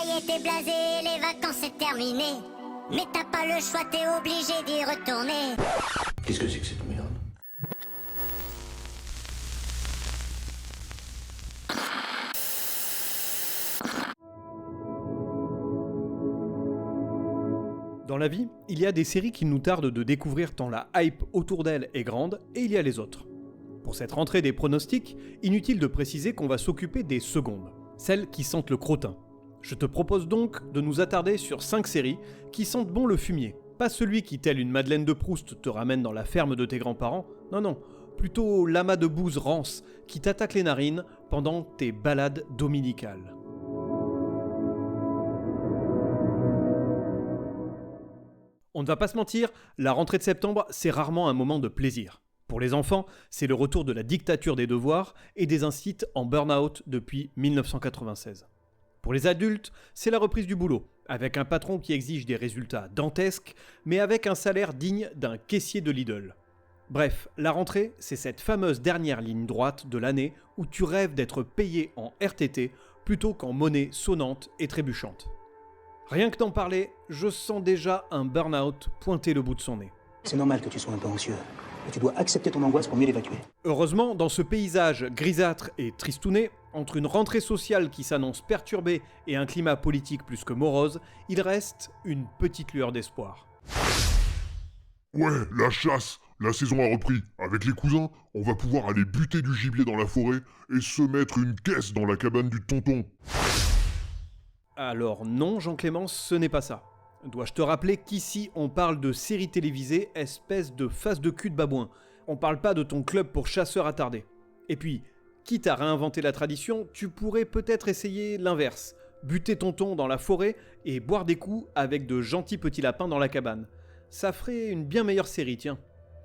y est, t'es blasé, les vacances c'est terminé. Mais t'as pas le choix, t'es obligé d'y retourner. Qu'est-ce que c'est que cette merde? Dans la vie, il y a des séries qu'il nous tarde de découvrir tant la hype autour d'elles est grande, et il y a les autres. Pour cette rentrée des pronostics, inutile de préciser qu'on va s'occuper des secondes, celles qui sentent le crottin. Je te propose donc de nous attarder sur 5 séries qui sentent bon le fumier. Pas celui qui, tel une Madeleine de Proust, te ramène dans la ferme de tes grands-parents, non, plutôt l'amas de bouse rance qui t'attaque les narines pendant tes balades dominicales. On ne va pas se mentir, la rentrée de septembre, c'est rarement un moment de plaisir. Pour les enfants, c'est le retour de la dictature des devoirs et des incits en burn-out depuis 1996. Pour les adultes, c'est la reprise du boulot, avec un patron qui exige des résultats dantesques, mais avec un salaire digne d'un caissier de Lidl. Bref, la rentrée, c'est cette fameuse dernière ligne droite de l'année où tu rêves d'être payé en RTT plutôt qu'en monnaie sonnante et trébuchante. Rien que d'en parler, je sens déjà un burn-out pointer le bout de son nez. C'est normal que tu sois un peu anxieux, mais tu dois accepter ton angoisse pour mieux l'évacuer. Heureusement, dans ce paysage grisâtre et tristouné, entre une rentrée sociale qui s'annonce perturbée et un climat politique plus que morose, il reste une petite lueur d'espoir. Ouais, la chasse, la saison a repris. Avec les cousins, on va pouvoir aller buter du gibier dans la forêt et se mettre une caisse dans la cabane du tonton. Alors non, Jean-Clément, ce n'est pas ça. Dois-je te rappeler qu'ici, on parle de séries télévisées, espèce de face de cul de babouin. On parle pas de ton club pour chasseurs attardés. Et puis, quitte à réinventer la tradition, tu pourrais peut-être essayer l'inverse. Buter tonton dans la forêt et boire des coups avec de gentils petits lapins dans la cabane. Ça ferait une bien meilleure série, tiens.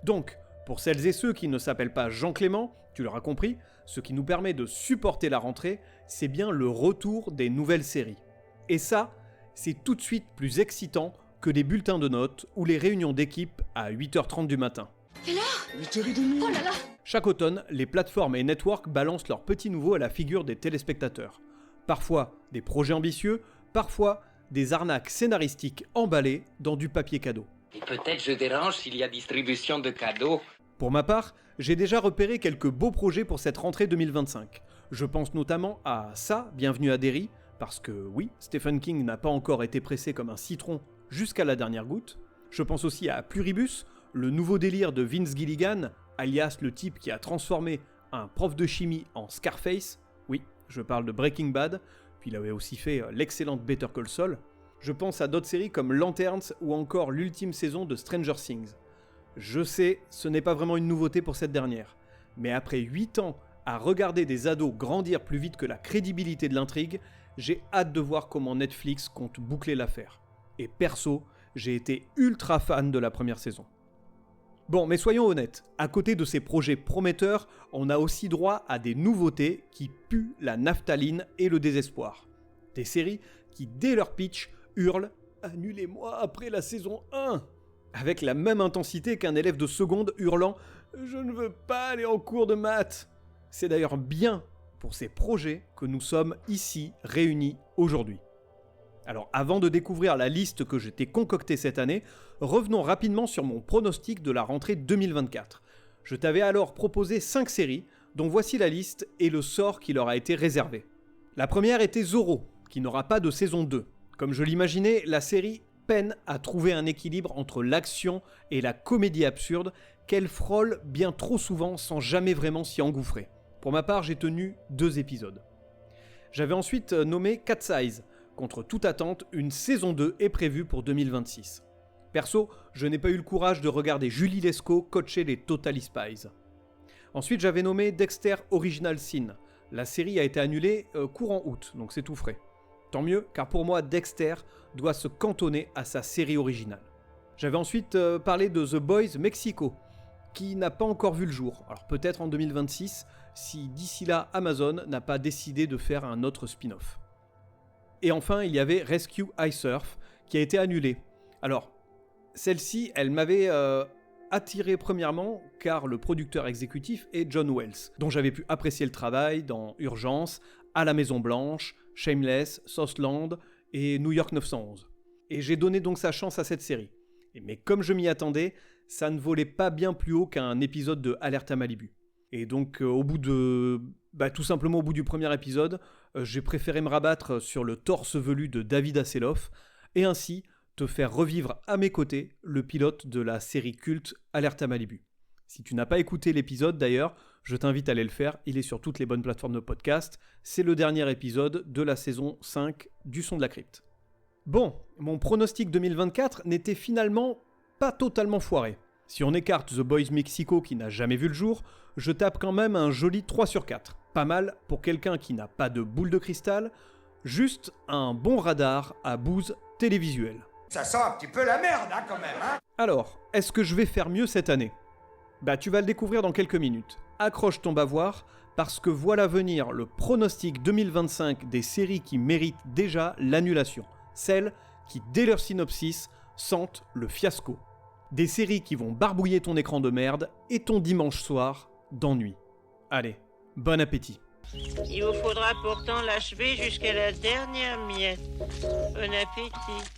Donc, pour celles et ceux qui ne s'appellent pas Jean-Clément, tu l'auras compris, ce qui nous permet de supporter la rentrée, c'est bien le retour des nouvelles séries. Et ça, c'est tout de suite plus excitant que des bulletins de notes ou les réunions d'équipe à 8h30 du matin. Quelle heure 8h30. Oh là là. Chaque automne, les plateformes et networks balancent leurs petits nouveaux à la figure des téléspectateurs. Parfois des projets ambitieux, parfois des arnaques scénaristiques emballées dans du papier cadeau. Et peut-être je dérange s'il y a distribution de cadeaux. Pour ma part, j'ai déjà repéré quelques beaux projets pour cette rentrée 2025. Je pense notamment à ça, Bienvenue à Derry, parce que oui, Stephen King n'a pas encore été pressé comme un citron jusqu'à la dernière goutte. Je pense aussi à Pluribus, le nouveau délire de Vince Gilligan, alias le type qui a transformé un prof de chimie en Scarface. Oui, je parle de Breaking Bad, puis il avait aussi fait l'excellente Better Call Saul. Je pense à d'autres séries comme Lanterns ou encore l'ultime saison de Stranger Things. Je sais, ce n'est pas vraiment une nouveauté pour cette dernière, mais après 8 ans à regarder des ados grandir plus vite que la crédibilité de l'intrigue, j'ai hâte de voir comment Netflix compte boucler l'affaire. Et perso, j'ai été ultra fan de la première saison. Bon, mais soyons honnêtes, à côté de ces projets prometteurs, on a aussi droit à des nouveautés qui puent la naphtaline et le désespoir. Des séries qui, dès leur pitch, hurlent « Annulez-moi après la saison 1 !» avec la même intensité qu'un élève de seconde hurlant « Je ne veux pas aller en cours de maths !» C'est d'ailleurs bien pour ces projets que nous sommes ici réunis aujourd'hui. Alors avant de découvrir la liste que je t'ai concoctée cette année, revenons rapidement sur mon pronostic de la rentrée 2024. Je t'avais alors proposé 5 séries, dont voici la liste et le sort qui leur a été réservé. La première était Zorro, qui n'aura pas de saison 2. Comme je l'imaginais, la série peine à trouver un équilibre entre l'action et la comédie absurde qu'elle frôle bien trop souvent sans jamais vraiment s'y engouffrer. Pour ma part, j'ai tenu 2 épisodes. J'avais ensuite nommé Cat's Eyes. Contre toute attente, une saison 2 est prévue pour 2026. Perso, je n'ai pas eu le courage de regarder Julie Lescaut coacher les Totally Spies. Ensuite, j'avais nommé Dexter Original Sin. La série a été annulée courant août, donc c'est tout frais. Tant mieux, car pour moi, Dexter doit se cantonner à sa série originale. J'avais ensuite parlé de The Boys Mexico, qui n'a pas encore vu le jour. Alors peut-être en 2026, si d'ici là Amazon n'a pas décidé de faire un autre spin-off. Et enfin, il y avait Rescue iSurf, qui a été annulée. Alors, celle-ci, elle m'avait attiré premièrement, car le producteur exécutif est John Wells, dont j'avais pu apprécier le travail dans Urgence, À la Maison Blanche, Shameless, Sauceland, et New York 911. Et j'ai donné donc sa chance à cette série. Mais comme je m'y attendais, ça ne volait pas bien plus haut qu'un épisode de Alerte à Malibu. Et donc tout simplement au bout du premier épisode, j'ai préféré me rabattre sur le torse velu de David Hasselhoff, et ainsi te faire revivre à mes côtés le pilote de la série culte Alerte à Malibu. Si tu n'as pas écouté l'épisode d'ailleurs, je t'invite à aller le faire, il est sur toutes les bonnes plateformes de podcast. C'est le dernier épisode de la saison 5 du Son de la Crypte. Bon, mon pronostic 2024 n'était finalement pas totalement foiré. Si on écarte The Boys Mexico qui n'a jamais vu le jour, je tape quand même un joli 3 sur 4. Pas mal pour quelqu'un qui n'a pas de boule de cristal, juste un bon radar à bouse télévisuelle. Ça sent un petit peu la merde, hein, quand même, hein. Alors, est-ce que je vais faire mieux cette année ? Tu vas le découvrir dans quelques minutes. Accroche ton bavoir, parce que voilà venir le pronostic 2025 des séries qui méritent déjà l'annulation. Celles qui, dès leur synopsis, sentent le fiasco. Des séries qui vont barbouiller ton écran de merde et ton dimanche soir d'ennui. Allez, bon appétit. Il vous faudra pourtant l'achever jusqu'à la dernière miette. Bon appétit.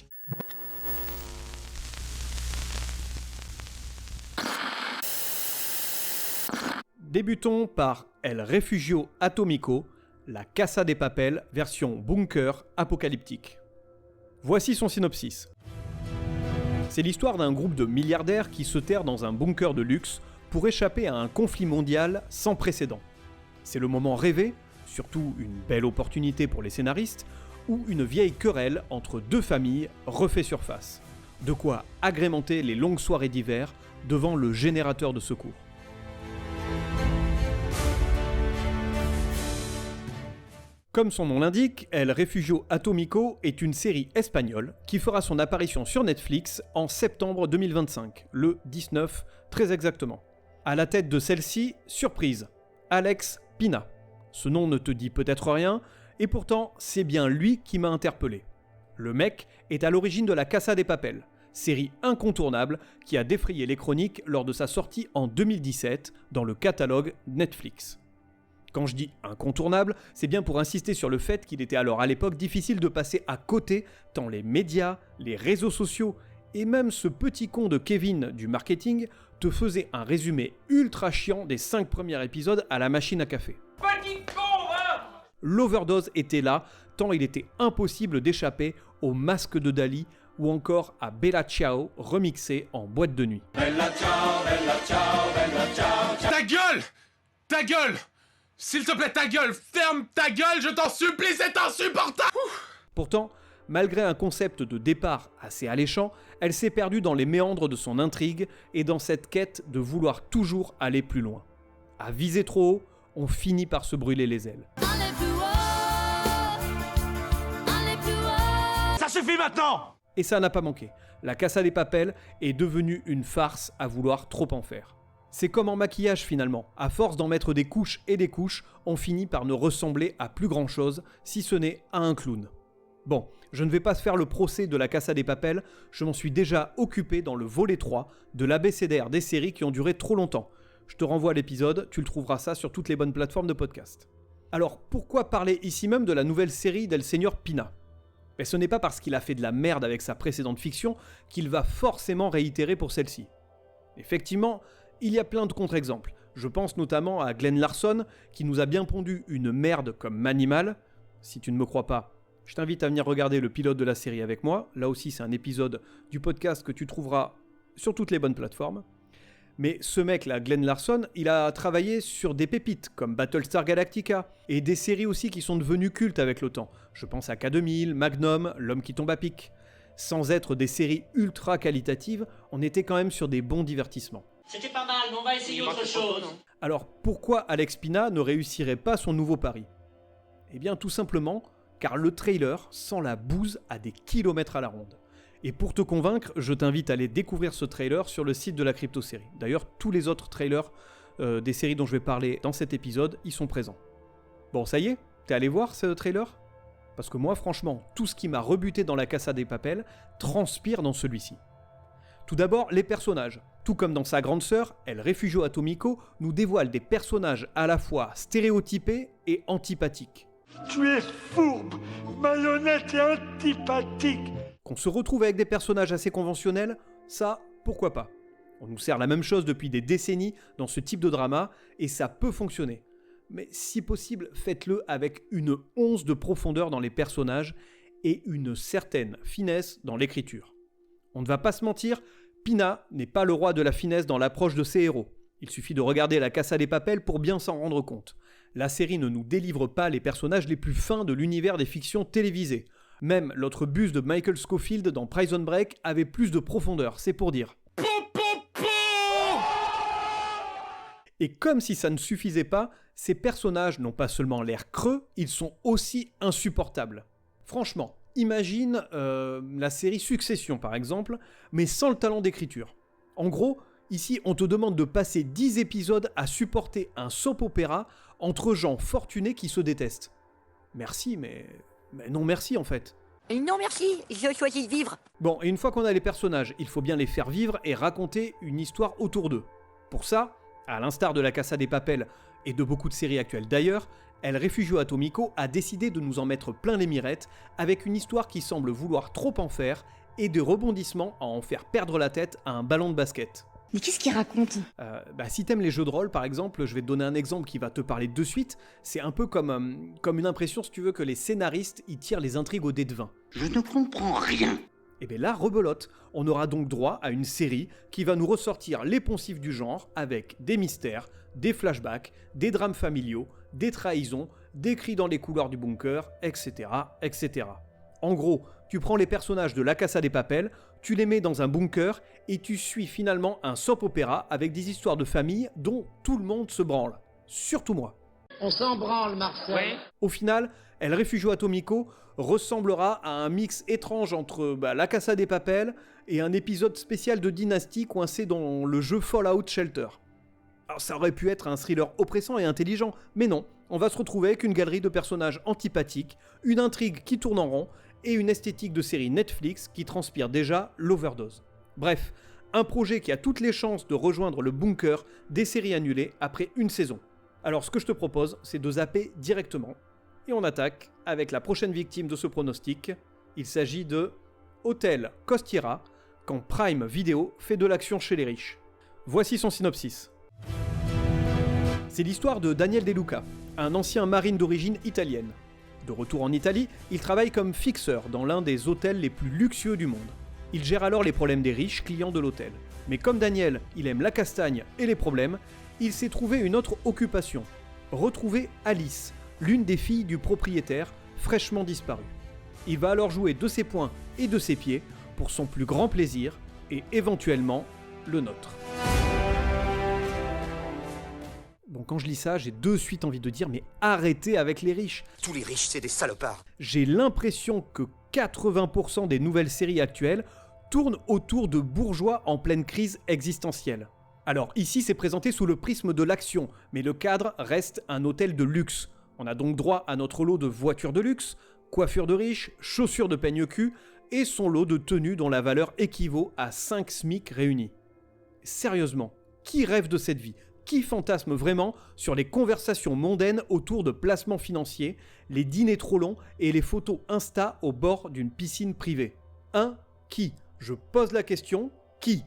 Débutons par El Refugio Atomico, la Casa de Papel version bunker apocalyptique. Voici son synopsis. C'est l'histoire d'un groupe de milliardaires qui se terrent dans un bunker de luxe pour échapper à un conflit mondial sans précédent. C'est le moment rêvé, surtout une belle opportunité pour les scénaristes, où une vieille querelle entre deux familles refait surface. De quoi agrémenter les longues soirées d'hiver devant le générateur de secours. Comme son nom l'indique, El Refugio Atomico est une série espagnole qui fera son apparition sur Netflix en septembre 2025, le 19 très exactement. À la tête de celle-ci, surprise, Alex Pina. Ce nom ne te dit peut-être rien, et pourtant c'est bien lui qui m'a interpellé. Le mec est à l'origine de la Casa de Papel, série incontournable qui a défrayé les chroniques lors de sa sortie en 2017 dans le catalogue Netflix. Quand je dis incontournable, c'est bien pour insister sur le fait qu'il était alors à l'époque difficile de passer à côté tant les médias, les réseaux sociaux et même ce petit con de Kevin du marketing te faisait un résumé ultra chiant des 5 premiers épisodes à la machine à café. Petit con, hein. L'overdose était là, tant il était impossible d'échapper au masque de Dali ou encore à Bella Ciao remixé en boîte de nuit. Bella ciao, bella ciao, bella ciao. Ta gueule! Ta gueule! S'il te plaît, ta gueule! Ferme ta gueule, je t'en supplie, c'est insupportable! Pourtant, malgré un concept de départ assez alléchant, elle s'est perdue dans les méandres de son intrigue et dans cette quête de vouloir toujours aller plus loin. À viser trop haut, on finit par se brûler les ailes. Ça suffit maintenant. Et ça n'a pas manqué. La Casa de Papel est devenue une farce à vouloir trop en faire. C'est comme en maquillage finalement, à force d'en mettre des couches et des couches, on finit par ne ressembler à plus grand chose, si ce n'est à un clown. Bon, je ne vais pas faire le procès de la Casa de Papel, je m'en suis déjà occupé dans le volet 3 de l'abécédaire des séries qui ont duré trop longtemps. Je te renvoie à l'épisode, tu le trouveras ça sur toutes les bonnes plateformes de podcast. Alors, pourquoi parler ici même de la nouvelle série d'El Señor Pina ? Mais ce n'est pas parce qu'il a fait de la merde avec sa précédente fiction qu'il va forcément réitérer pour celle-ci. Effectivement, il y a plein de contre-exemples. Je pense notamment à Glenn Larson, qui nous a bien pondu une merde comme Manimal. Si tu ne me crois pas, je t'invite à venir regarder le pilote de la série avec moi. Là aussi, c'est un épisode du podcast que tu trouveras sur toutes les bonnes plateformes. Mais ce mec-là, Glenn Larson, il a travaillé sur des pépites comme Battlestar Galactica et des séries aussi qui sont devenues cultes avec le temps. Je pense à K2000, Magnum, L'homme qui tombe à pic. Sans être des séries ultra qualitatives, on était quand même sur des bons divertissements. C'était pas mal, mais on va essayer autre chose. Alors pourquoi Alex Pina ne réussirait pas son nouveau pari ? Eh bien tout simplement car le trailer sent la bouse à des kilomètres à la ronde. Et pour te convaincre, je t'invite à aller découvrir ce trailer sur le site de la Crypto-série. D'ailleurs, tous les autres trailers des séries dont je vais parler dans cet épisode, ils sont présents. Bon, ça y est ? T'es allé voir ce trailer ? Parce que moi, franchement, tout ce qui m'a rebuté dans la Casa de Papel transpire dans celui-ci. Tout d'abord, les personnages. Tout comme dans sa grande sœur, El Refugio Atomico nous dévoile des personnages à la fois stéréotypés et antipathiques. Tu es fourbe, malhonnête et antipathique. Qu'on se retrouve avec des personnages assez conventionnels, ça, pourquoi pas. On nous sert la même chose depuis des décennies dans ce type de drama, et ça peut fonctionner. Mais si possible, faites-le avec une once de profondeur dans les personnages et une certaine finesse dans l'écriture. On ne va pas se mentir, Pina n'est pas le roi de la finesse dans l'approche de ses héros. Il suffit de regarder La Casa de Papel pour bien s'en rendre compte. La série ne nous délivre pas les personnages les plus fins de l'univers des fictions télévisées. Même l'autre bus de Michael Scofield dans Prison Break avait plus de profondeur, c'est pour dire. Et comme si ça ne suffisait pas, ces personnages n'ont pas seulement l'air creux, ils sont aussi insupportables. Franchement, imagine la série Succession par exemple, mais sans le talent d'écriture. En gros, ici on te demande de passer 10 épisodes à supporter un soap-opéra entre gens fortunés qui se détestent. Merci, mais non merci en fait. Non merci, je choisis de vivre. Bon, et une fois qu'on a les personnages, il faut bien les faire vivre et raconter une histoire autour d'eux. Pour ça, à l'instar de La Casa de Papel et de beaucoup de séries actuelles d'ailleurs, El Refugio Atomico a décidé de nous en mettre plein les mirettes avec une histoire qui semble vouloir trop en faire et des rebondissements à en faire perdre la tête à un ballon de basket. Mais qu'est-ce qu'il raconte ? Si t'aimes les jeux de rôle par exemple, je vais te donner un exemple qui va te parler de suite, c'est un peu comme une impression si tu veux que les scénaristes y tirent les intrigues au dé de 20. Je ne comprends rien. Et bien là, rebelote, on aura donc droit à une série qui va nous ressortir les poncifs du genre avec des mystères, des flashbacks, des drames familiaux, des trahisons, des cris dans les couloirs du bunker, etc., etc. En gros, tu prends les personnages de La Casa de Papel, tu les mets dans un bunker et tu suis finalement un soap-opéra avec des histoires de famille dont tout le monde se branle. Surtout moi. On s'en branle, Marcel. Oui. Au final, El Refugio Atomico ressemblera à un mix étrange entre La Casa de Papel et un épisode spécial de Dynasty coincé dans le jeu Fallout Shelter. Alors ça aurait pu être un thriller oppressant et intelligent, mais non, on va se retrouver avec une galerie de personnages antipathiques, une intrigue qui tourne en rond et une esthétique de série Netflix qui transpire déjà l'overdose. Bref, un projet qui a toutes les chances de rejoindre le bunker des séries annulées après une saison. Alors ce que je te propose, c'est de zapper directement, et on attaque avec la prochaine victime de ce pronostic. Il s'agit de Hotel Costiera, quand Prime Video fait de l'action chez les riches. Voici son synopsis. C'est l'histoire de Daniel De Luca, un ancien marine d'origine italienne. De retour en Italie, il travaille comme fixeur dans l'un des hôtels les plus luxueux du monde. Il gère alors les problèmes des riches clients de l'hôtel. Mais comme Daniel, il aime la castagne et les problèmes, il s'est trouvé une autre occupation. Retrouver Alice, l'une des filles du propriétaire, fraîchement disparue. Il va alors jouer de ses poings et de ses pieds pour son plus grand plaisir et éventuellement le nôtre. Bon, quand je lis ça, j'ai de suite envie de dire mais arrêtez avec les riches. Tous les riches, c'est des salopards. J'ai l'impression que 80% des nouvelles séries actuelles tournent autour de bourgeois en pleine crise existentielle. Alors ici, c'est présenté sous le prisme de l'action, mais le cadre reste un hôtel de luxe. On a donc droit à notre lot de voitures de luxe, coiffures de riches, chaussures de peigne-cul et son lot de tenues dont la valeur équivaut à 5 SMIC réunis. Sérieusement, qui rêve de cette vie ? Qui fantasme vraiment sur les conversations mondaines autour de placements financiers, les dîners trop longs et les photos Insta au bord d'une piscine privée ? Qui ? Je pose la question, qui ?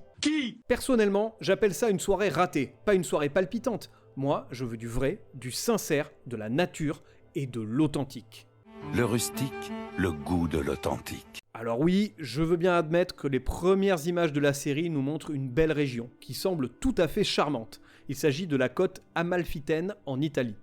Personnellement, j'appelle ça une soirée ratée, pas une soirée palpitante. Moi, je veux du vrai, du sincère, de la nature et de l'authentique. Le rustique, le goût de l'authentique. Alors oui, je veux bien admettre que les premières images de la série nous montrent une belle région, qui semble tout à fait charmante. Il s'agit de la côte amalfitaine en Italie.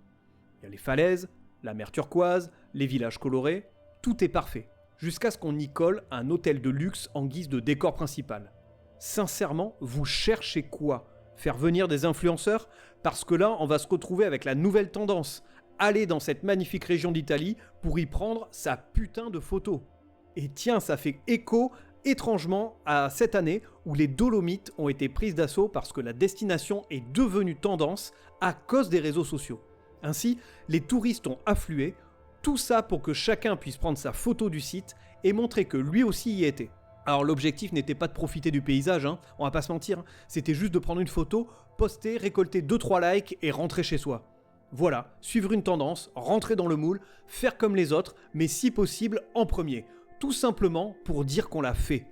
Il y a les falaises, la mer turquoise, les villages colorés, tout est parfait. Jusqu'à ce qu'on y colle un hôtel de luxe en guise de décor principal. Sincèrement, vous cherchez quoi ? Faire venir des influenceurs ? Parce que là, on va se retrouver avec la nouvelle tendance. Aller dans cette magnifique région d'Italie pour y prendre sa putain de photos. Et tiens, ça fait écho étrangement à cette année où les Dolomites ont été prises d'assaut parce que la destination est devenue tendance à cause des réseaux sociaux. Ainsi, les touristes ont afflué, tout ça pour que chacun puisse prendre sa photo du site et montrer que lui aussi y était. Alors l'objectif n'était pas de profiter du paysage, on va pas se mentir, c'était juste de prendre une photo, poster, récolter 2-3 likes et rentrer chez soi. Voilà, suivre une tendance, rentrer dans le moule, faire comme les autres, mais si possible en premier. Tout simplement pour dire qu'on l'a fait.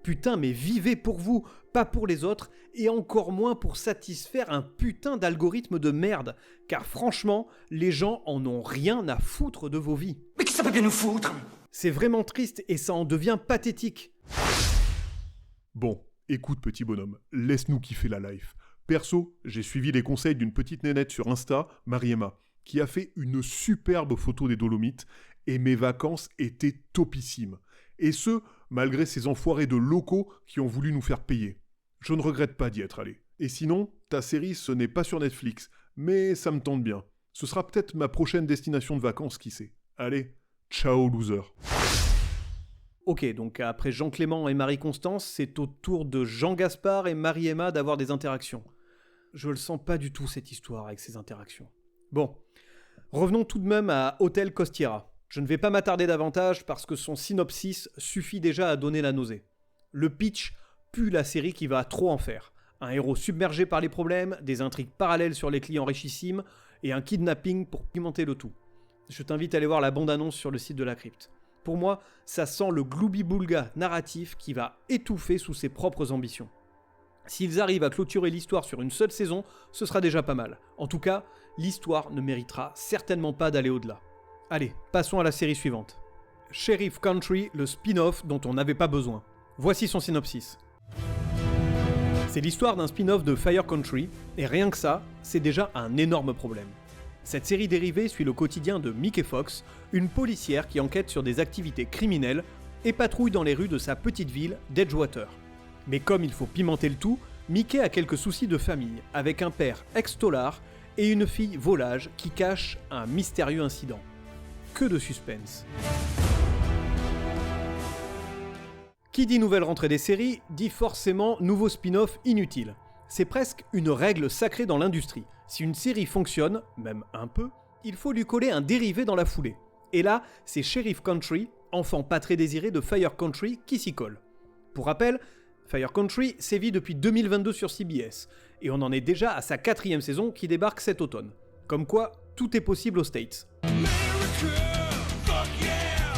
Putain, mais vivez pour vous, pas pour les autres, et encore moins pour satisfaire un putain d'algorithme de merde. Car franchement, les gens en ont rien à foutre de vos vies. Mais qui ça peut bien nous foutre? C'est vraiment triste et ça en devient pathétique. Bon, écoute petit bonhomme, laisse-nous kiffer la life. Perso, j'ai suivi les conseils d'une petite nénette sur Insta, Mariema, qui a fait une superbe photo des Dolomites, et mes vacances étaient topissimes. Et ce, malgré ces enfoirés de locaux qui ont voulu nous faire payer. Je ne regrette pas d'y être allé. Et sinon, ta série, ce n'est pas sur Netflix, mais ça me tente bien. Ce sera peut-être ma prochaine destination de vacances, qui sait. Allez, ciao loser. Ok, donc après Jean-Clément et Marie-Constance, c'est au tour de Jean Gaspard et Marie-Emma d'avoir des interactions. Je le sens pas du tout cette histoire avec ces interactions. Bon, revenons tout de même à Hôtel Costiera. Je ne vais pas m'attarder davantage parce que son synopsis suffit déjà à donner la nausée. Le pitch pue la série qui va trop en faire. Un héros submergé par les problèmes, des intrigues parallèles sur les clients richissimes et un kidnapping pour pimenter le tout. Je t'invite à aller voir la bande-annonce sur le site de la crypte. Pour moi, ça sent le gloubi-boulga narratif qui va étouffer sous ses propres ambitions. S'ils arrivent à clôturer l'histoire sur une seule saison, ce sera déjà pas mal. En tout cas, l'histoire ne méritera certainement pas d'aller au-delà. Allez, passons à la série suivante. Sheriff Country, le spin-off dont on n'avait pas besoin. Voici son synopsis. C'est l'histoire d'un spin-off de Fire Country, et rien que ça, c'est déjà un énorme problème. Cette série dérivée suit le quotidien de Mickey Fox, une policière qui enquête sur des activités criminelles et patrouille dans les rues de sa petite ville d'Edgewater. Mais comme il faut pimenter le tout, Mickey a quelques soucis de famille, avec un père ex-tolard et une fille volage qui cache un mystérieux incident. Que de suspense. Qui dit nouvelle rentrée des séries, dit forcément nouveau spin-off inutile. C'est presque une règle sacrée dans l'industrie. Si une série fonctionne, même un peu, il faut lui coller un dérivé dans la foulée. Et là, c'est Sheriff Country, enfant pas très désiré de Fire Country, qui s'y colle. Pour rappel, Fire Country sévit depuis 2022 sur CBS, et on en est déjà à sa 4e saison qui débarque cet automne. Comme quoi, tout est possible aux States.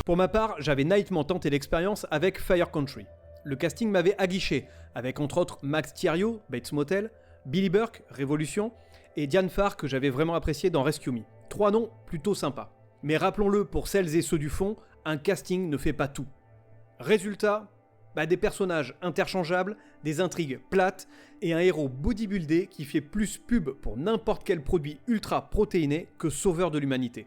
Pour ma part, j'avais naïvement tenté l'expérience avec Fire Country. Le casting m'avait aguiché, avec entre autres Max Thierryo, Bates Motel, Billy Burke, Révolution, et Diane Farr que j'avais vraiment apprécié dans Rescue Me. 3 noms plutôt sympas. Mais rappelons-le pour celles et ceux du fond, un casting ne fait pas tout. Résultat, des personnages interchangeables, des intrigues plates, et un héros bodybuildé qui fait plus pub pour n'importe quel produit ultra protéiné que sauveur de l'humanité.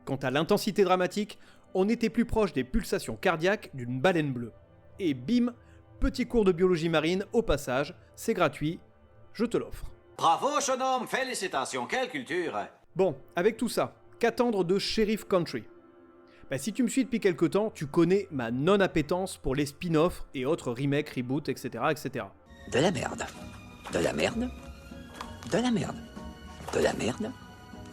Quant à l'intensité dramatique, on était plus proche des pulsations cardiaques d'une baleine bleue. Et bim, petit cours de biologie marine au passage, c'est gratuit, je te l'offre. Bravo, jeune homme, félicitations, quelle culture! Bon, avec tout ça, qu'attendre de Sheriff Country ? Si tu me suis depuis quelque temps, tu connais ma non-appétence pour les spin-offs et autres remakes, reboots, etc., etc. De la merde. De la merde. De la merde. De la merde.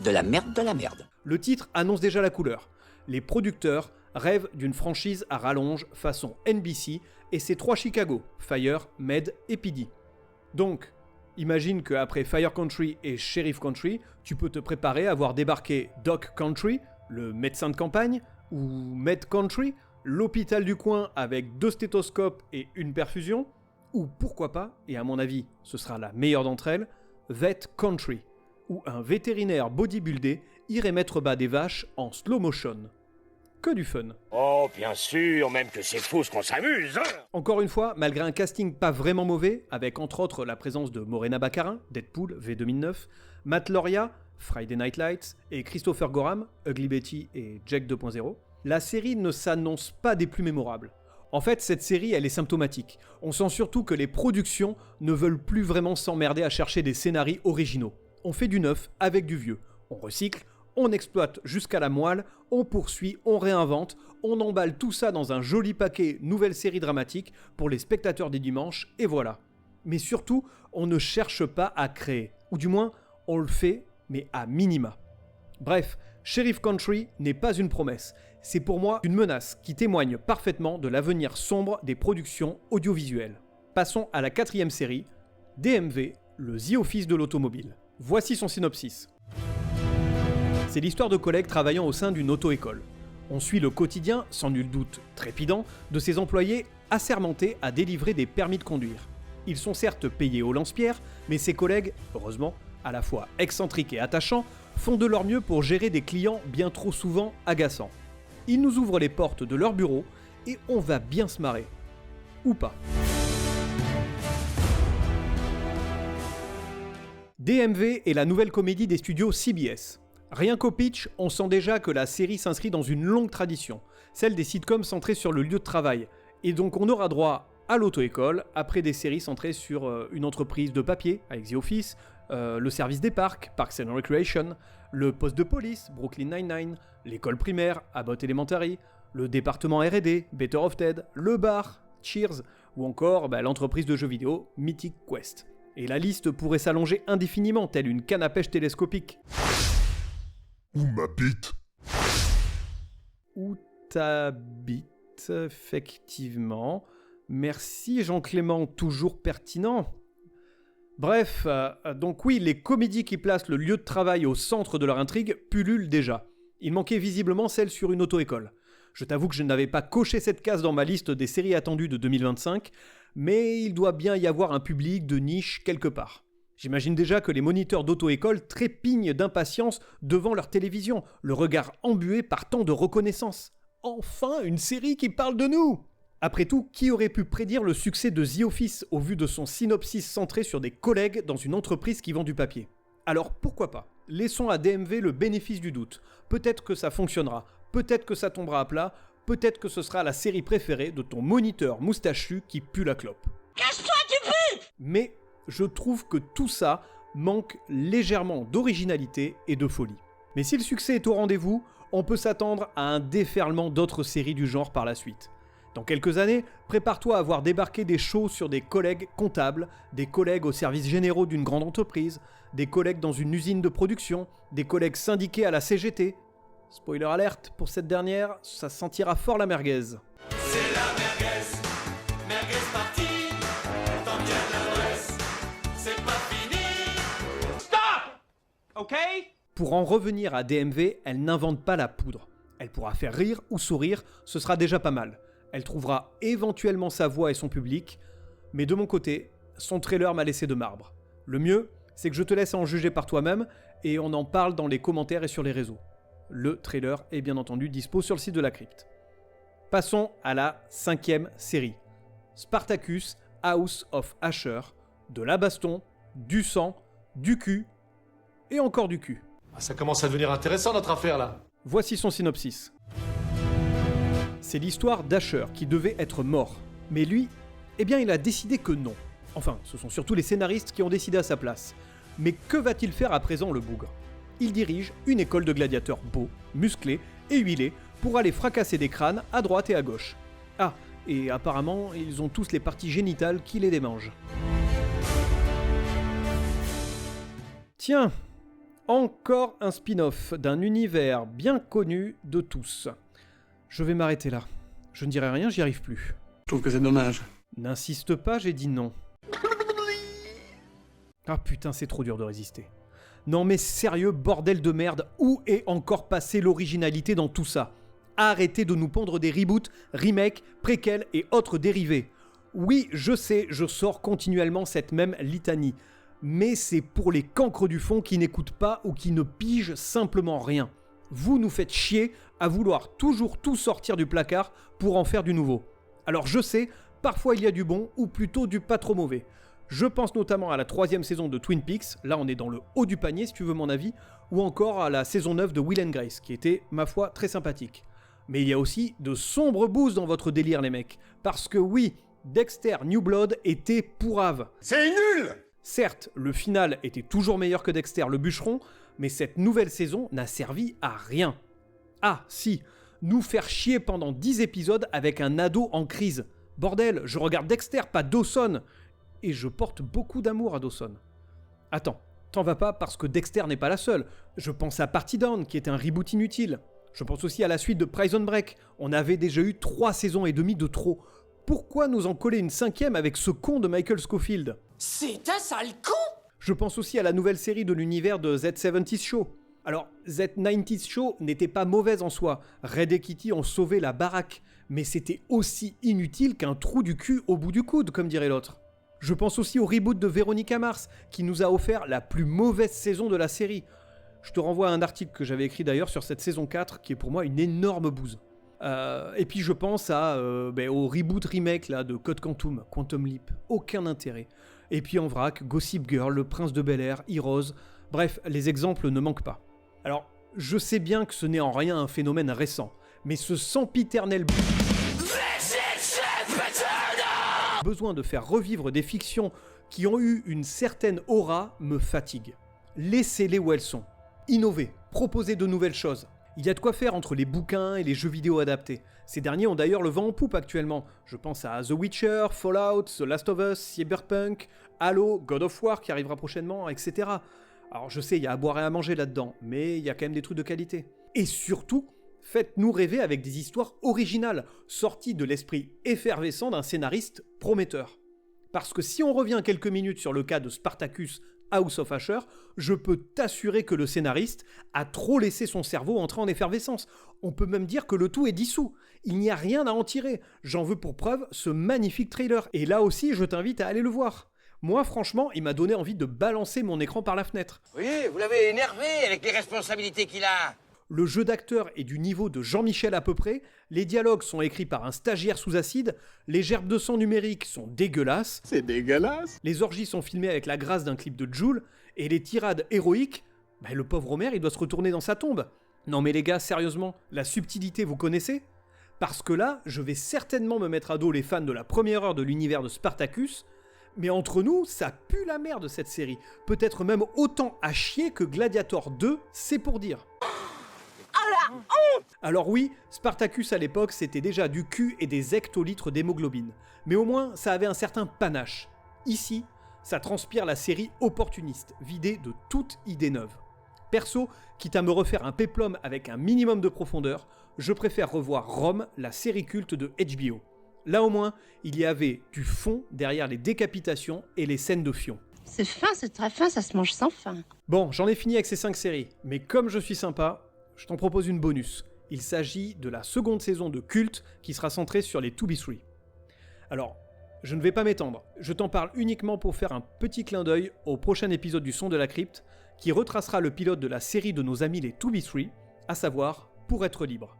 De la merde, de la merde. Le titre annonce déjà la couleur. Les producteurs rêvent d'une franchise à rallonge façon NBC et ses 3 Chicago, Fire, Med et PD. Donc, imagine qu'après Fire Country et Sheriff Country, tu peux te préparer à voir débarquer Doc Country, le médecin de campagne, ou Med Country, l'hôpital du coin avec 2 stéthoscopes et une perfusion, ou pourquoi pas, et à mon avis ce sera la meilleure d'entre elles, Vet Country, où un vétérinaire bodybuildé irait mettre bas des vaches en slow motion. Que du fun. Oh, bien sûr, même que c'est fou ce qu'on s'amuse, hein. Encore une fois, malgré un casting pas vraiment mauvais, avec entre autres la présence de Morena Baccarin, Deadpool, V2009, Matt Lauria, Friday Night Lights, et Christopher Gorham, Ugly Betty et Jack 2.0, la série ne s'annonce pas des plus mémorables. En fait, cette série, elle est symptomatique. On sent surtout que les productions ne veulent plus vraiment s'emmerder à chercher des scénarios originaux. On fait du neuf avec du vieux. On recycle, on exploite jusqu'à la moelle, on poursuit, on réinvente, on emballe tout ça dans un joli paquet nouvelle série dramatique pour les spectateurs des dimanches, et voilà. Mais surtout, on ne cherche pas à créer. Ou du moins, on le fait, mais à minima. Bref, Sheriff Country n'est pas une promesse. C'est pour moi une menace qui témoigne parfaitement de l'avenir sombre des productions audiovisuelles. Passons à la 4e série, DMV, le The Office de l'automobile. Voici son synopsis. C'est l'histoire de collègues travaillant au sein d'une auto-école. On suit le quotidien, sans nul doute trépidant, de ces employés assermentés à délivrer des permis de conduire. Ils sont certes payés au lance-pierre, mais ces collègues, heureusement, à la fois excentriques et attachants, font de leur mieux pour gérer des clients bien trop souvent agaçants. Ils nous ouvrent les portes de leur bureau et on va bien se marrer. Ou pas. DMV est la nouvelle comédie des studios CBS. Rien qu'au pitch, on sent déjà que la série s'inscrit dans une longue tradition, celle des sitcoms centrées sur le lieu de travail. Et donc on aura droit à l'auto-école, après des séries centrées sur une entreprise de papier, avec The Office, le service des parcs, Parks and Recreation, le poste de police, Brooklyn Nine-Nine, l'école primaire, Abbott Elementary, le département R&D, Better of Ted, le bar, Cheers, ou encore l'entreprise de jeux vidéo, Mythic Quest. Et la liste pourrait s'allonger indéfiniment, telle une canne à pêche télescopique. Où ma bite? Où ta bite, effectivement. Merci Jean-Clément, toujours pertinent. Bref, donc oui, les comédies qui placent le lieu de travail au centre de leur intrigue pullulent déjà. Il manquait visiblement celle sur une auto-école. Je t'avoue que je n'avais pas coché cette case dans ma liste des séries attendues de 2025, mais il doit bien y avoir un public de niche quelque part. J'imagine déjà que les moniteurs d'auto-école trépignent d'impatience devant leur télévision, le regard embué par tant de reconnaissance. Enfin, une série qui parle de nous! Après tout, qui aurait pu prédire le succès de The Office au vu de son synopsis centré sur des collègues dans une entreprise qui vend du papier? Alors pourquoi pas? Laissons à DMV le bénéfice du doute. Peut-être que ça fonctionnera, peut-être que ça tombera à plat, peut-être que ce sera la série préférée de ton moniteur moustachu qui pue la clope. Cache-toi, tu pues! Mais je trouve que tout ça manque légèrement d'originalité et de folie. Mais si le succès est au rendez-vous, on peut s'attendre à un déferlement d'autres séries du genre par la suite. Dans quelques années, prépare-toi à voir débarquer des shows sur des collègues comptables, des collègues aux services généraux d'une grande entreprise, des collègues dans une usine de production, des collègues syndiqués à la CGT. Spoiler alerte, pour cette dernière, ça sentira fort la merguez. C'est la merguez, merguez partie, tant qu'il y a de l'adresse, c'est pas fini. Stop! Ok? Pour en revenir à DMV, elle n'invente pas la poudre. Elle pourra faire rire ou sourire, ce sera déjà pas mal. Elle trouvera éventuellement sa voix et son public, mais de mon côté, son trailer m'a laissé de marbre. Le mieux, c'est que je te laisse en juger par toi-même, et on en parle dans les commentaires et sur les réseaux. Le trailer est bien entendu dispo sur le site de la crypte. Passons à la 5e série. Spartacus House of Asher, de la baston, du sang, du cul, et encore du cul. Ça commence à devenir intéressant notre affaire là. Voici son synopsis. C'est l'histoire d'Asher qui devait être mort. Mais lui, il a décidé que non. Enfin, ce sont surtout les scénaristes qui ont décidé à sa place. Mais que va-t-il faire à présent le bougre? Il dirige une école de gladiateurs beaux, musclés et huilés pour aller fracasser des crânes à droite et à gauche. Ah, et apparemment, ils ont tous les parties génitales qui les démangent. Tiens, encore un spin-off d'un univers bien connu de tous. Je vais m'arrêter là. Je ne dirai rien, j'y arrive plus. Je trouve que c'est dommage. N'insiste pas, j'ai dit non. Ah putain, c'est trop dur de résister. Non mais sérieux, bordel de merde, où est encore passée l'originalité dans tout ça? Arrêtez de nous pondre des reboots, remakes, préquels et autres dérivés. Oui, je sais, je sors continuellement cette même litanie. Mais c'est pour les cancres du fond qui n'écoutent pas ou qui ne pigent simplement rien. Vous nous faites chier à vouloir toujours tout sortir du placard pour en faire du nouveau. Alors je sais, parfois il y a du bon ou plutôt du pas trop mauvais. Je pense notamment à la 3e saison de Twin Peaks, là on est dans le haut du panier si tu veux mon avis, ou encore à la saison 9 de Will & Grace, qui était, ma foi, très sympathique. Mais il y a aussi de sombres bouses dans votre délire les mecs, parce que oui, Dexter New Blood était pourrave. C'est nul! Certes, le final était toujours meilleur que Dexter le bûcheron, mais cette nouvelle saison n'a servi à rien. Ah, si, nous faire chier pendant 10 épisodes avec un ado en crise. Bordel, je regarde Dexter, pas Dawson. Et je porte beaucoup d'amour à Dawson. Attends, t'en vas pas parce que Dexter n'est pas la seule. Je pense à Party Down, qui est un reboot inutile. Je pense aussi à la suite de Prison Break. On avait déjà eu 3 saisons et demie de trop. Pourquoi nous en coller une 5e avec ce con de Michael Scofield? C'est un sale con! Je pense aussi à la nouvelle série de l'univers de Z70 Show. Alors, That 90s Show n'était pas mauvaise en soi, Red et Kitty ont sauvé la baraque, mais c'était aussi inutile qu'un trou du cul au bout du coude, comme dirait l'autre. Je pense aussi au reboot de Véronica Mars, qui nous a offert la plus mauvaise saison de la série. Je te renvoie à un article que j'avais écrit d'ailleurs sur cette saison 4, qui est pour moi une énorme bouse. Et puis je pense au reboot remake là, de Code Quantum, Quantum Leap, aucun intérêt. Et puis en vrac, Gossip Girl, Le Prince de Bel-Air, Heroes, bref, les exemples ne manquent pas. Alors, je sais bien que ce n'est en rien un phénomène récent, mais ce sempiternel besoin de faire revivre des fictions qui ont eu une certaine aura me fatigue. Laissez-les où elles sont. Innovez, proposez de nouvelles choses. Il y a de quoi faire entre les bouquins et les jeux vidéo adaptés. Ces derniers ont d'ailleurs le vent en poupe actuellement. Je pense à The Witcher, Fallout, The Last of Us, Cyberpunk, Halo, God of War qui arrivera prochainement, etc. Alors je sais, il y a à boire et à manger là-dedans, mais il y a quand même des trucs de qualité. Et surtout, faites-nous rêver avec des histoires originales, sorties de l'esprit effervescent d'un scénariste prometteur. Parce que si on revient quelques minutes sur le cas de Spartacus House of Usher, je peux t'assurer que le scénariste a trop laissé son cerveau entrer en effervescence. On peut même dire que le tout est dissous. Il n'y a rien à en tirer. J'en veux pour preuve ce magnifique trailer. Et là aussi, je t'invite à aller le voir. Moi, franchement, il m'a donné envie de balancer mon écran par la fenêtre. Oui, vous l'avez énervé avec les responsabilités qu'il a. Le jeu d'acteur est du niveau de Jean-Michel à peu près, les dialogues sont écrits par un stagiaire sous acide, les gerbes de sang numériques sont dégueulasses. C'est dégueulasse. Les orgies sont filmées avec la grâce d'un clip de Jul, et les tirades héroïques, le pauvre Homer, il doit se retourner dans sa tombe. Non mais les gars, sérieusement, la subtilité, vous connaissez ? Parce que là, je vais certainement me mettre à dos les fans de la première heure de l'univers de Spartacus, mais entre nous, ça pue la merde cette série. Peut-être même autant à chier que Gladiator 2, c'est pour dire. Alors oui, Spartacus à l'époque c'était déjà du cul et des hectolitres d'hémoglobine, mais au moins ça avait un certain panache. Ici, ça transpire la série opportuniste, vidée de toute idée neuve. Perso, quitte à me refaire un péplum avec un minimum de profondeur, je préfère revoir Rome, la série culte de HBO. Là au moins, il y avait du fond derrière les décapitations et les scènes de fion. C'est fin, c'est très fin, ça se mange sans fin. Bon, j'en ai fini avec ces 5 séries, mais comme je suis sympa, je t'en propose une bonus. Il s'agit de la seconde saison de Culte qui sera centrée sur les 2B3. Alors, je ne vais pas m'étendre, je t'en parle uniquement pour faire un petit clin d'œil au prochain épisode du Son de la Crypte qui retracera le pilote de la série de nos amis les 2B3, à savoir Pour être libre.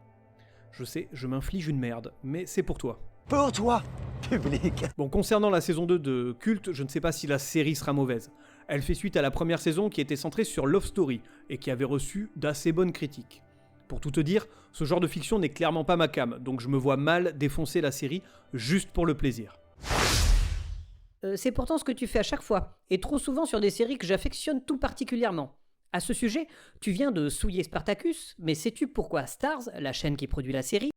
Je sais, je m'inflige une merde, mais c'est pour toi. Pour toi, public. Bon, concernant la saison 2 de Culte, je ne sais pas si la série sera mauvaise. Elle fait suite à la première saison qui était centrée sur Love Story et qui avait reçu d'assez bonnes critiques. Pour tout te dire, ce genre de fiction n'est clairement pas ma came, donc je me vois mal défoncer la série juste pour le plaisir. C'est pourtant ce que tu fais à chaque fois, et trop souvent sur des séries que j'affectionne tout particulièrement. À ce sujet, tu viens de souiller Spartacus, mais sais-tu pourquoi Starz, la chaîne qui produit la série...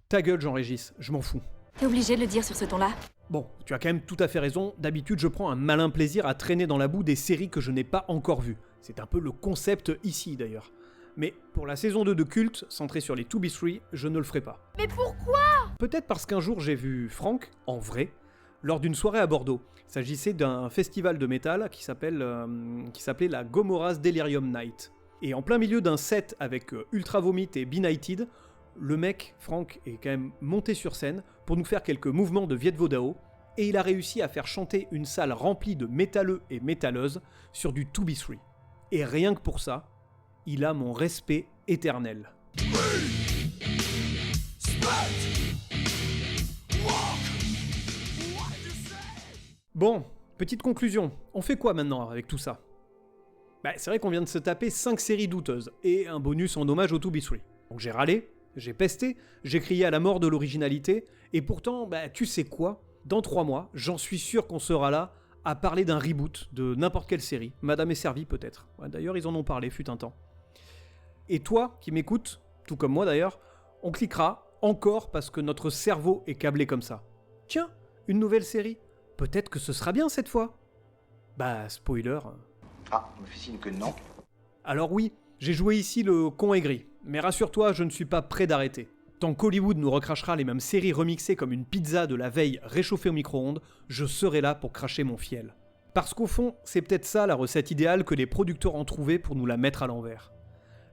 Ta gueule Jean-Régis, je m'en fous. T'es obligé de le dire sur ce ton-là ? Bon, tu as quand même tout à fait raison, d'habitude je prends un malin plaisir à traîner dans la boue des séries que je n'ai pas encore vues. C'est un peu le concept ici d'ailleurs. Mais pour la saison 2 de Culte, centrée sur les 2B3, je ne le ferai pas. Mais pourquoi ? Peut-être parce qu'un jour j'ai vu Franck, en vrai, lors d'une soirée à Bordeaux. Il s'agissait d'un festival de métal qui s'appelait la Gomorrah's Delirium Night. Et en plein milieu d'un set avec Ultra Vomit et Benighted, le mec, Franck, est quand même monté sur scène pour nous faire quelques mouvements de Viet Vo Dao, et il a réussi à faire chanter une salle remplie de métalleux et métalleuses sur du 2B3. Et rien que pour ça, il a mon respect éternel. Bon, petite conclusion, on fait quoi maintenant avec tout ça ? C'est vrai qu'on vient de se taper 5 séries douteuses, et un bonus en hommage au 2B3. Donc j'ai râlé, j'ai pesté, j'ai crié à la mort de l'originalité, et pourtant, tu sais quoi ? Dans 3 mois, j'en suis sûr qu'on sera là à parler d'un reboot de n'importe quelle série. Madame est servie peut-être. Ouais, d'ailleurs, ils en ont parlé, fut un temps. Et toi, qui m'écoutes, tout comme moi d'ailleurs, on cliquera encore parce que notre cerveau est câblé comme ça. Tiens, une nouvelle série. Peut-être que ce sera bien cette fois. Spoiler. Ah, on me fait signe que non. Alors oui, j'ai joué ici le con aigri. Mais rassure-toi, je ne suis pas prêt d'arrêter. Tant qu'Hollywood nous recrachera les mêmes séries remixées comme une pizza de la veille réchauffée au micro-ondes, je serai là pour cracher mon fiel. Parce qu'au fond, c'est peut-être ça la recette idéale que les producteurs ont trouvée pour nous la mettre à l'envers.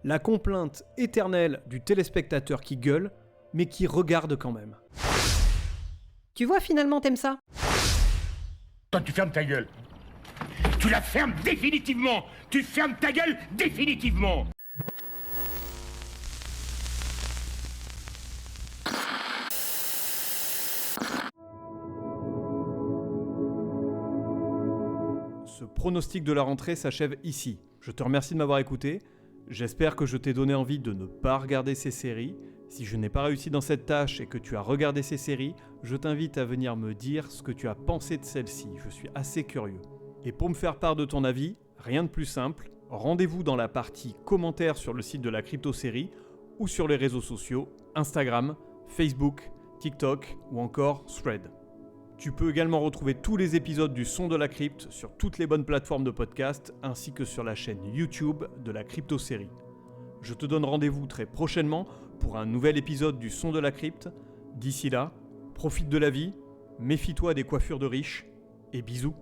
La complainte éternelle du téléspectateur qui gueule, mais qui regarde quand même. Tu vois, finalement, t'aimes ça? Toi, tu fermes ta gueule. Tu la fermes définitivement. Tu fermes ta gueule définitivement. Ce pronostic de la rentrée s'achève ici. Je te remercie de m'avoir écouté. J'espère que je t'ai donné envie de ne pas regarder ces séries. Si je n'ai pas réussi dans cette tâche et que tu as regardé ces séries, je t'invite à venir me dire ce que tu as pensé de celle-ci. Je suis assez curieux. Et pour me faire part de ton avis, rien de plus simple, rendez-vous dans la partie commentaires sur le site de la Crypto-Série ou sur les réseaux sociaux, Instagram, Facebook, TikTok ou encore Thread. Tu peux également retrouver tous les épisodes du Son de la Crypte sur toutes les bonnes plateformes de podcast ainsi que sur la chaîne YouTube de la Crypto-Série. Je te donne rendez-vous très prochainement pour un nouvel épisode du Son de la Crypte. D'ici là, profite de la vie, méfie-toi des coiffures de riches et bisous.